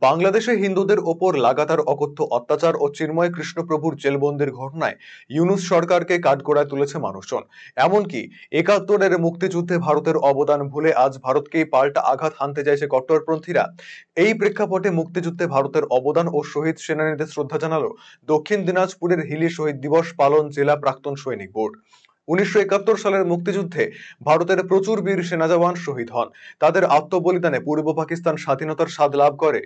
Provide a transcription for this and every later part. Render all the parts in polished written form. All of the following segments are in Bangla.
বাংলাদেশে হিন্দুদের ওপর লাগাতার অকথ্য অত্যাচার ও চিন্ময় কৃষ্ণপ্রভুর জেলবন্দির ঘটনায় ইউনূস সরকারকে কাঠগড়ায় তুলেছে মানুষজন। এমনকি ৭১-এর মুক্তিযুদ্ধে ভারতের অবদান ভুলে আজ ভারতকেই পাল্টা আঘাত হানতে চাইছে কট্টরপন্থীরা। এই প্রেক্ষাপটে মুক্তিযুদ্ধে ভারতের অবদান ও শহীদ সেনানীদের শ্রদ্ধা জানালো দক্ষিণ দিনাজপুরের হিলি শহীদ দিবস পালন জেলা প্রাক্তন সৈনিক বোর্ড। ১৯৭১ সালের মুক্তিযুদ্ধে ভারতের প্রচুর বীর সেনা জওয়ান শহীদ হন। তাদের আত্মবলিদানে পূর্ব পাকিস্তান স্বাধীনতার স্বাদ লাভ করে।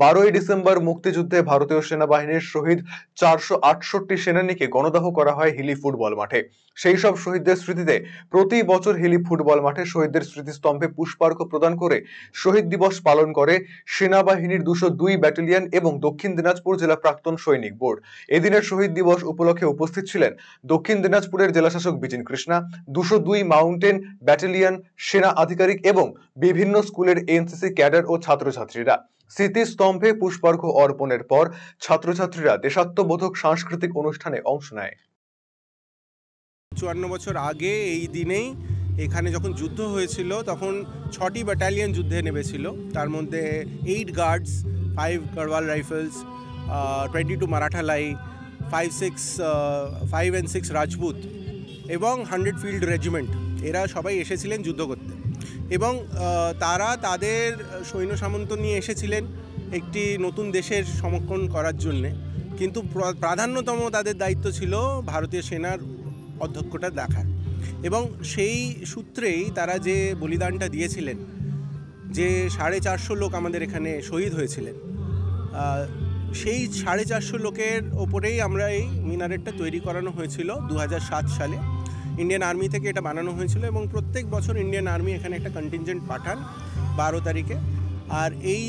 ১২ই ডিসেম্বর মুক্তিযুদ্ধে ভারতীয় সেনাবাহিনীর শহীদ ৪৬৮ সেনানীকে গণদাহ করা হয় হিলি ফুটবল মাঠে। সেই সব শহীদদের স্মৃতিতে প্রতি বছর হিলি ফুটবল মাঠে শহীদদের স্মৃতিস্তম্ভে পুষ্পার্ঘ্য প্রদান করে শহীদ দিবস পালন করে সেনাবাহিনীর ২০২ ব্যাটালিয়ন এবং দক্ষিণ দিনাজপুর জেলা প্রাক্তন সৈনিক বোর্ড। এদিনের শহীদ দিবস উপলক্ষে উপস্থিত ছিলেন দক্ষিণ দিনাজপুরের জেলাশাসক বিজিন কৃষ্ণা, ২০২ মাউন্টেন ব্যাটালিয়ন সেনা আধিকারিক এবং বিভিন্ন স্কুলের এনসিসি ক্যাডার ও ছাত্রছাত্রীরা। স্মৃতিস্তম্ভে পুষ্পার্ঘ্য অর্পণের পর ছাত্রছাত্রীরা দেশাত্মবোধক সাংস্কৃতিক অনুষ্ঠানে অংশ নেয়। ৫৪ বছর আগে এই দিনেই এখানে যখন যুদ্ধ হয়েছিল তখন ৬টি ব্যাটালিয়ন যুদ্ধে নেমেছিল। তার মধ্যে 8 guards, 5 Garhwal rifles, 22 মারাঠালাই, 5 and 6 Rajput এবং 100 ফিল্ড রেজিমেন্ট, এরা সবাই এসেছিলেন যুদ্ধ করতে। এবং তারা তাদের সৈন্য সামন্ত নিয়ে এসেছিলেন একটি নতুন দেশের সমর্পণ করার জন্যে, কিন্তু প্রাধান্যতম তাদের দায়িত্ব ছিল ভারতীয় সেনার অধ্যক্ষটা দেখার। এবং সেই সূত্রেই তারা যে বলিদানটা দিয়েছিলেন, যে 450 লোক আমাদের এখানে শহীদ হয়েছিলেন, সেই 450 লোকের ওপরেই আমরা এই মিনারেটটা তৈরি করানো হয়েছিল 2007 সালে। ইন্ডিয়ান আর্মি থেকে এটা বানানো হয়েছিল এবং প্রত্যেক বছর ইন্ডিয়ান আর্মি এখানে একটা কন্টিনজেন্ট পাঠান 12 তারিখে। আর এই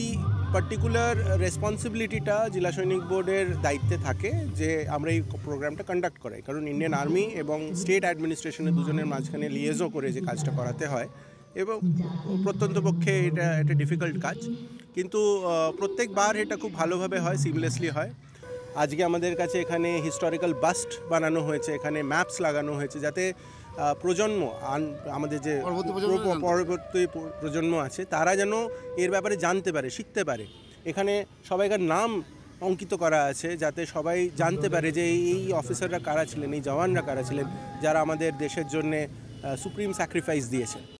পার্টিকুলার রেসপন্সিবিলিটিটা জেলা সৈনিক বোর্ডের দায়িত্বে থাকে যে আমরা এই প্রোগ্রামটা কন্ডাক্ট করাই, কারণ ইন্ডিয়ান আর্মি এবং স্টেট অ্যাডমিনিস্ট্রেশনের দুজনের মাঝখানে লিয়েজও করে যে কাজটা করাতে হয়, এবং প্রত্যন্ত পক্ষে এটা একটা ডিফিকাল্ট কাজ, কিন্তু প্রত্যেকবার এটা খুব ভালোভাবে হয়, সিমলেসলি হয়। আজকে আমাদের কাছে এখানে হিস্টোরিক্যাল বাস্ট বানানো হয়েছে, এখানে ম্যাপস লাগানো হয়েছে, যাতে প্রজন্ম, আমাদের যে পরবর্তী প্রজন্ম আছে তারা যেন এর ব্যাপারে জানতে পারে, শিখতে পারে। এখানে সবাইকার নাম অঙ্কিত করা আছে, যাতে সবাই জানতে পারে যে এই অফিসাররা কারা ছিলেন, এই জওয়ানরা কারা ছিলেন, যারা আমাদের দেশের জন্যে সুপ্রিম স্যাক্রিফাইস দিয়েছে।